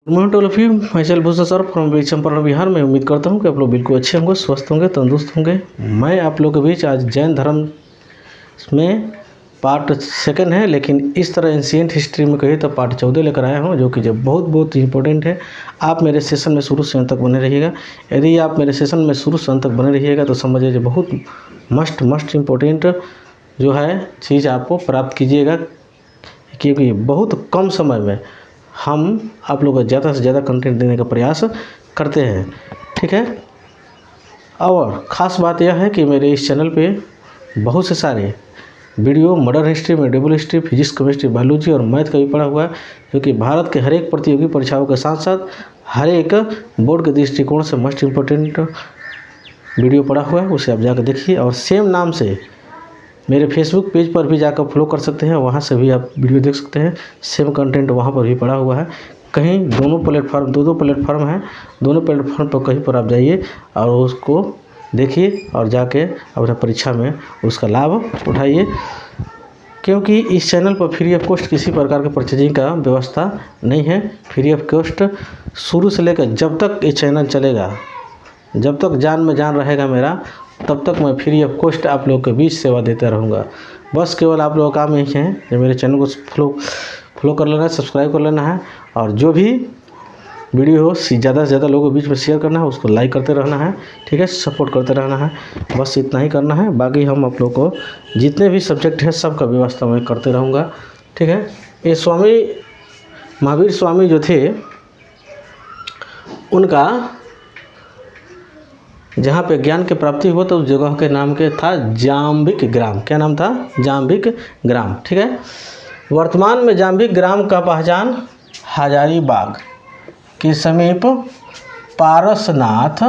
Morning to all of you. मैं चल Bhushan sir from Champaran Bihar में उम्मीद करता हूँ कि आप लोग बिल्कुल अच्छे होंगे, स्वस्थ होंगे, तंदुरुस्त होंगे। मैं आप लोगों के बीच आज जैन धर्म में पार्ट 2 है, लेकिन इस तरह एंशिएंट हिस्ट्री में कहिए तो पार्ट 14 लेकर आया हूँ, जो कि जब बहुत इंपॉर्टेंट है। आप मेरे सेशन में शुरू से अंत तक बने रहिएगा। यदि आप मेरे सेशन में शुरू से अंत तक बने रहिएगा तो समझिए जो बहुत मस्ट इम्पोर्टेंट जो है चीज़ आपको प्राप्त कीजिएगा, क्योंकि बहुत कम समय में हम आप लोगों को ज़्यादा से ज़्यादा कंटेंट देने का प्रयास करते हैं। ठीक है। और ख़ास बात यह है कि मेरे इस चैनल पे बहुत से सारे video modern history, medieval history, physics, chemistry, biology और मैथ का भी पढ़ा हुआ है, जो कि भारत के हर एक प्रतियोगी परीक्षाओं के साथ साथ हर एक बोर्ड के दृष्टिकोण से मोस्ट इम्पोर्टेंट वीडियो पढ़ा हुआ है। उसे आप जाकर देखिए और सेम नाम से मेरे फेसबुक पेज पर भी जाकर फॉलो कर सकते हैं, वहाँ से भी आप वीडियो देख सकते हैं। सेम कंटेंट वहाँ पर भी पड़ा हुआ है। कहीं दोनों प्लेटफॉर्म दो प्लेटफॉर्म हैं, दोनों प्लेटफॉर्म पर कहीं पर आप जाइए और उसको देखिए और जाके अपना परीक्षा में उसका लाभ उठाइए, क्योंकि इस चैनल पर फ्री ऑफ कॉस्ट किसी प्रकार के परचेजिंग का व्यवस्था नहीं है। फ्री ऑफ कॉस्ट शुरू से लेकर जब तक ये चैनल चलेगा, जब तक जान में जान रहेगा मेरा, तब तक मैं फ्री ऑफ कॉस्ट आप लोगों के बीच सेवा देता रहूँगा। बस केवल आप लोगों का काम यही है कि मेरे चैनल को फॉलो कर लेना है, सब्सक्राइब कर लेना है, और जो भी वीडियो हो ज़्यादा से ज़्यादा लोगों के बीच में शेयर करना है, उसको लाइक करते रहना है। ठीक है, सपोर्ट करते रहना है। बस इतना ही करना है। बाकी हम आप लोग को जितने भी सब्जेक्ट है सबका व्यवस्था मैं करते रहूँगा। ठीक है। ये स्वामी महावीर स्वामी जो थे, उनका जहाँ पे ज्ञान की प्राप्ति हुआ तो उस जगह के नाम के था जाम्बिक ग्राम। क्या नाम था? जाम्बिक ग्राम। ठीक है। वर्तमान में जाम्बिक ग्राम का पहचान हजारीबाग के समीप पारसनाथ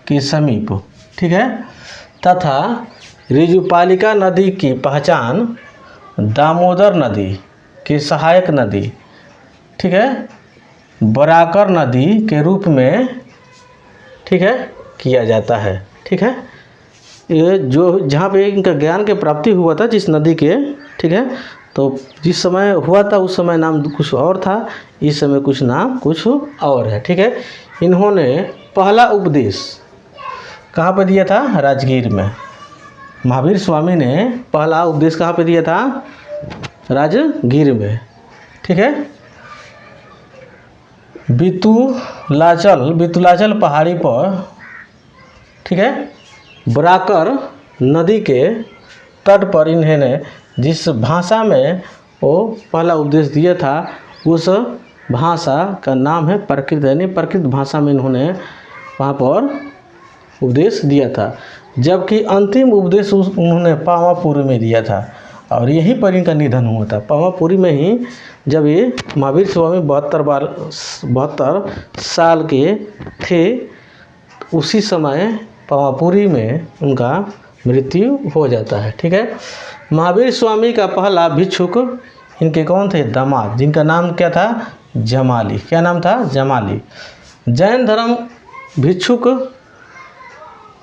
के समीप, ठीक है, तथा रिजुपालिका नदी की पहचान दामोदर नदी की सहायक नदी, ठीक है, बराकर नदी के रूप में, ठीक है, किया जाता है। ठीक है। ये जो जहाँ पे इनका ज्ञान के प्राप्ति हुआ था जिस नदी के, ठीक है, तो जिस समय हुआ था उस समय नाम कुछ और था, इस समय कुछ नाम कुछ और है। ठीक है। इन्होंने पहला उपदेश कहाँ पे दिया था? राजगीर में। महावीर स्वामी ने पहला उपदेश कहाँ पे दिया था? राजगीर में। ठीक है। बितुलाचल पहाड़ी पर, ठीक है, बराकर नदी के तट पर इन्होंने जिस भाषा में वो पहला उपदेश दिया था, उस भाषा का नाम है प्राकृत। यानी प्राकृत भाषा में इन्होंने वहाँ पर उपदेश दिया था, जबकि अंतिम उपदेश उन्होंने पावापुरी में दिया था, और यहीं पर इनका निधन हुआ था। पावापुरी में ही जब ये महावीर स्वामी 72 साल के थे, उसी समय पावापुरी में उनका मृत्यु हो जाता है। ठीक है। महावीर स्वामी का पहला भिक्षुक इनके कौन थे? दामाद, जिनका नाम क्या था? जमाली। क्या नाम था? जमाली। जैन धर्म भिक्षुक,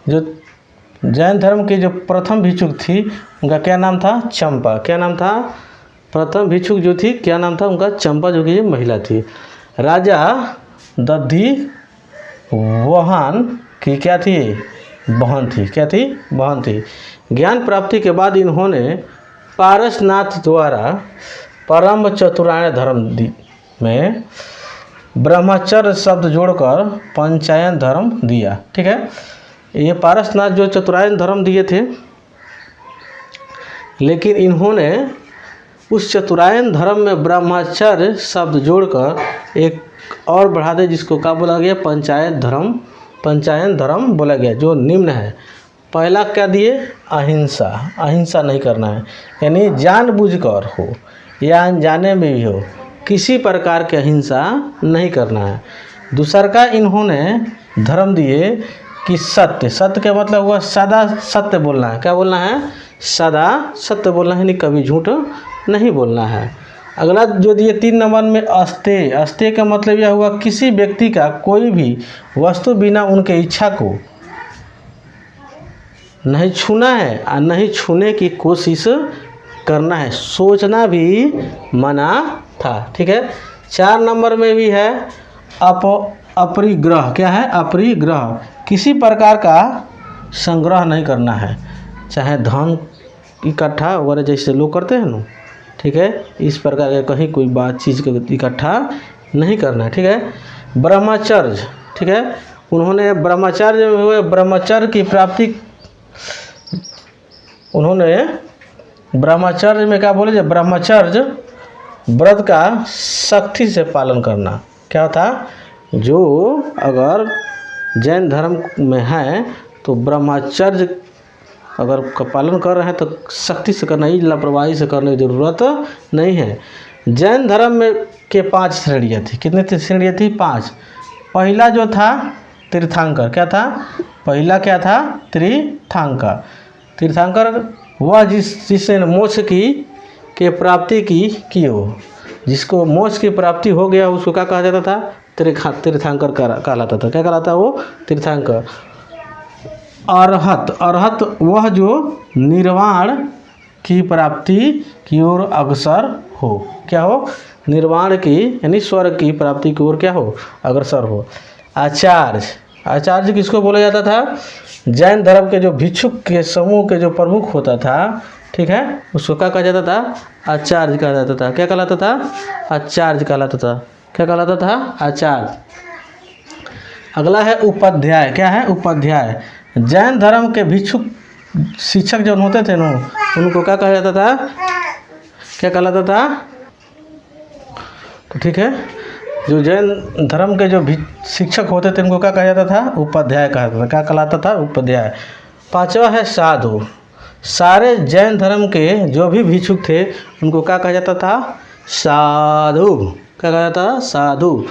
जो जैन धर्म के जो प्रथम भिक्षुक थी, उनका क्या नाम था? चंपा। क्या नाम था? प्रथम भिक्षुक जो थी, क्या नाम था उनका? चंपा, जो कि महिला थी। राजा दधिवाहन की क्या थी? बहन थी। क्या थी? बहन थी। ज्ञान प्राप्ति के बाद इन्होंने पारसनाथ द्वारा परम चतुरायन धर्म में ब्रह्मचर्य शब्द जोड़कर पंचायन धर्म दिया। ठीक है। ये पारसनाथ जो चतुरायन धर्म दिए थे, लेकिन इन्होंने उस चतुरायन धर्म में ब्रह्मचर्य शब्द जोड़कर एक और बढ़ा दे, जिसको क्या बोला गया? पंचायन धर्म बोला गया, जो निम्न है। पहला क्या दिए? अहिंसा। अहिंसा नहीं करना है, यानी जानबूझकर हो या अनजाने में भी हो, किसी प्रकार की अहिंसा नहीं करना है। दूसरा का इन्होंने धर्म दिए कि सत्य का मतलब हुआ सदा सत्य बोलना है। क्या बोलना है? सदा सत्य बोलना है, यानी कभी झूठ नहीं बोलना है। अगला जो दिए 3 नंबर में अस्तेय। अस्तेय का मतलब यह हुआ किसी व्यक्ति का कोई भी वस्तु बिना उनके इच्छा को नहीं छूना है और नहीं छूने की कोशिश करना है। सोचना भी मना था। ठीक है। 4 नंबर में भी है अपरिग्रह। क्या है? अपरिग्रह। किसी प्रकार का संग्रह नहीं करना है, चाहे धन इकट्ठा वगैरह जैसे लोग करते हैं ना, ठीक है, इस प्रकार के कहीं कोई बात चीज़ को इकट्ठा नहीं करना है, ठीक है। ब्रह्मचर्य, ठीक है, उन्होंने ब्रह्मचर्य की प्राप्ति, उन्होंने ब्रह्मचर्य में क्या बोले? जब ब्रह्मचर्य व्रत का सख्ती से पालन करना। क्या था? जो अगर जैन धर्म में है तो ब्रह्मचर्य अगर का पालन कर रहे हैं तो सख्ती से करना ही, लापरवाही से करने की ज़रूरत नहीं है। जैन धर्म में के 5 श्रेणियाँ थी। कितनी थी श्रेणियाँ थी? 5। पहला जो था तीर्थंकर। क्या था? पहला क्या था? तीर्थंकर। तीर्थंकर वह जिसने मोक्ष की प्राप्ति की हो, जिसको मोक्ष की प्राप्ति हो गया उसको क्या कहा जाता था? तीर्थंकर कहलाता था। क्या कहलाता? वो तीर्थंकर। अरहत वह जो निर्वाण की प्राप्ति की ओर अग्रसर हो। क्या हो? निर्वाण की यानी स्वर्ग की प्राप्ति की ओर क्या हो? अग्रसर हो। आचार्य किसको बोला जाता था? जैन धर्म के जो भिक्षुक के समूह के जो प्रमुख होता था, ठीक है, उसको क्या कहा जाता था? आचार्य कहा जाता था। क्या कहलाता था? आचार्य कहलाता था। क्या कहलाता था? आचार्य। अगला है उपाध्याय। क्या है? उपाध्याय। जैन धर्म के भिक्षुक शिक्षक जो होते थे ना, उनको क्या कहा जाता था? क्या कहलाता था? तो ठीक है, जो जैन धर्म के जो शिक्षक होते थे उनको क्या कहा जाता था? उपाध्याय कहा जाता था। क्या कहलाता था? उपाध्याय। 5वां है साधु। सारे जैन धर्म के जो भी भिक्षुक थे उनको क्या कहा जाता था? साधु। क्या कहा जाता था? साधु।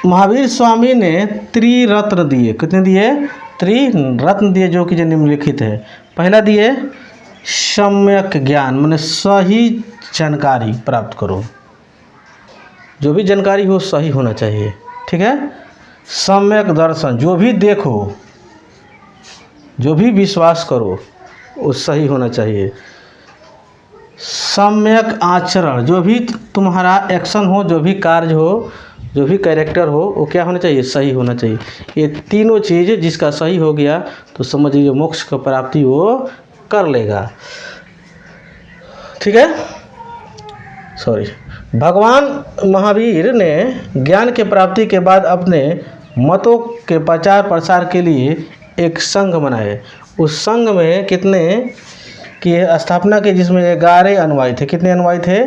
महावीर स्वामी ने त्रिरत्न दिए। कितने दिए? त्रिरत्न दिए, जो कि निम्नलिखित है। पहला दिए सम्यक ज्ञान, माने सही जानकारी प्राप्त करो, जो भी जानकारी हो सही होना चाहिए, ठीक है। सम्यक दर्शन, जो भी देखो, जो भी विश्वास करो वो सही होना चाहिए। सम्यक आचरण, जो भी तुम्हारा एक्शन हो, जो भी कार्य हो, जो भी कैरेक्टर हो, वो क्या होना चाहिए? सही होना चाहिए। ये तीनों चीज़ जिसका सही हो गया तो समझिए मोक्ष की प्राप्ति वो कर लेगा, ठीक है। सॉरी, भगवान महावीर ने ज्ञान के प्राप्ति के बाद अपने मतों के प्रचार प्रसार के लिए एक संघ बनाए। उस संघ में कितने की स्थापना की? जिसमें 11 अनुयायी थे। कितने अनुयायी थे?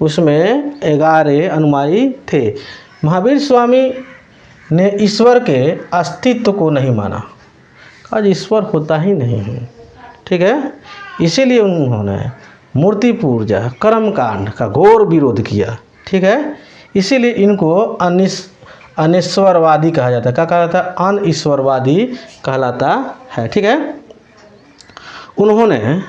उसमें 11 अनुयायी थे। महावीर स्वामी ने ईश्वर के अस्तित्व को नहीं माना। आज ईश्वर होता ही नहीं है, ठीक है। इसीलिए उन्होंने मूर्ति पूजा, कर्मकांड का घोर विरोध किया, ठीक है। इसीलिए इनको अनिश्वरवादी कहा जाता है। क्या कहा जाता है? अनईश्वरवादी कहलाता है, ठीक है। उन्होंने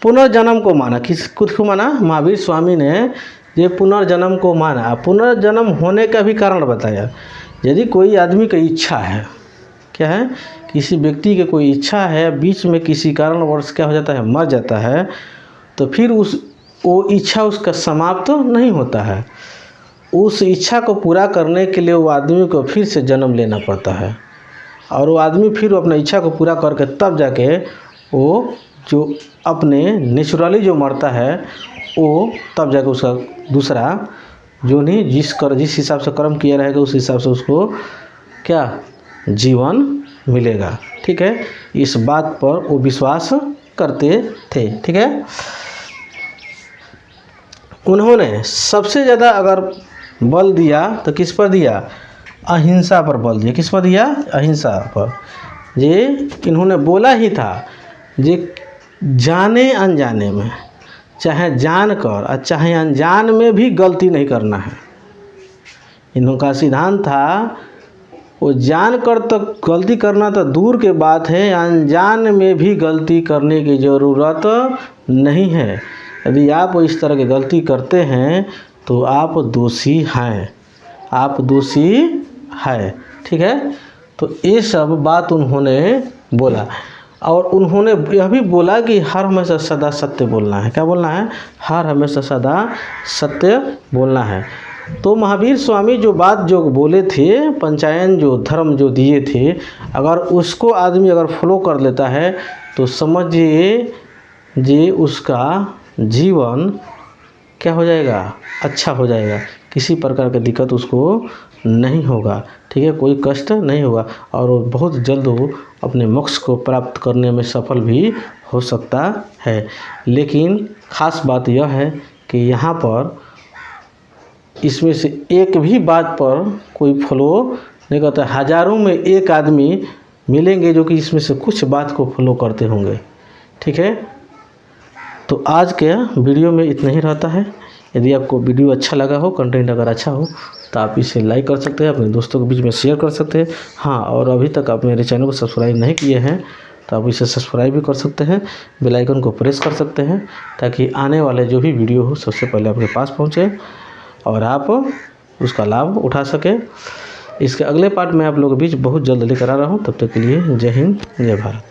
पुनर्जन्म को माना। किसको माना? महावीर स्वामी ने ये पुनर्जन्म को माना। पुनर्जन्म होने का भी कारण बताया। यदि कोई आदमी की इच्छा है, क्या है, किसी व्यक्ति की कोई इच्छा है, बीच में किसी कारणवश क्या हो जाता है? मर जाता है, तो फिर वो इच्छा उसका समाप्त नहीं होता है। उस इच्छा को पूरा करने के लिए वो आदमी को फिर से जन्म लेना पड़ता है, और वो आदमी फिर अपना इच्छा को पूरा करके तब जाके वो जो अपने नेचुरली जो मरता है वो तब जाके उसका दूसरा जो नहीं जिस हिसाब से कर्म किया रहेगा उस हिसाब से उसको क्या जीवन मिलेगा, ठीक है। इस बात पर वो विश्वास करते थे, ठीक है। उन्होंने सबसे ज़्यादा अगर बल दिया तो किस पर दिया? अहिंसा पर बल दिया। किस पर दिया? अहिंसा पर। ये इन्होंने बोला ही था जे जाने अनजाने में, चाहे जान कर और चाहे अनजान में भी गलती नहीं करना है। इनका सिद्धांत था वो जान कर तो गलती करना तो दूर के बात है, अनजान में भी गलती करने की ज़रूरत नहीं है। यदि आप इस तरह की गलती करते हैं तो आप दोषी हैं, आप दोषी है, ठीक है। तो ये सब बात उन्होंने बोला। और उन्होंने यह भी बोला कि हर हमेशा सदा सत्य बोलना है। क्या बोलना है? हर हमेशा सदा सत्य बोलना है। तो महावीर स्वामी जो बात जो बोले थे, पंचायन जो धर्म जो दिए थे, अगर उसको आदमी अगर फॉलो कर लेता है तो समझिए जी उसका जीवन क्या हो जाएगा? अच्छा हो जाएगा। किसी प्रकार की दिक्कत उसको नहीं होगा, ठीक है, कोई कष्ट नहीं होगा और वो बहुत जल्द वो अपने मोक्ष को प्राप्त करने में सफल भी हो सकता है। लेकिन ख़ास बात यह है कि यहाँ पर इसमें से एक भी बात पर कोई फॉलो नहीं करता। हज़ारों में एक आदमी मिलेंगे जो कि इसमें से कुछ बात को फॉलो करते होंगे, ठीक है। तो आज के वीडियो में इतना ही रहता है। यदि आपको वीडियो अच्छा लगा हो, कंटेंट अगर अच्छा हो तो आप इसे लाइक कर सकते हैं, अपने दोस्तों के बीच में शेयर कर सकते हैं। हाँ, और अभी तक आप मेरे चैनल को सब्सक्राइब नहीं किए हैं तो आप इसे सब्सक्राइब भी कर सकते हैं, बेल आइकन को प्रेस कर सकते हैं ताकि आने वाले जो भी वीडियो हो सबसे पहले आपके पास पहुँचे और आप उसका लाभ उठा सकें। इसके अगले पार्ट में आप लोगों के बीच बहुत जल्द लेकर आ रहा हूँ। तब तक के लिए जय हिंद, जय भारत।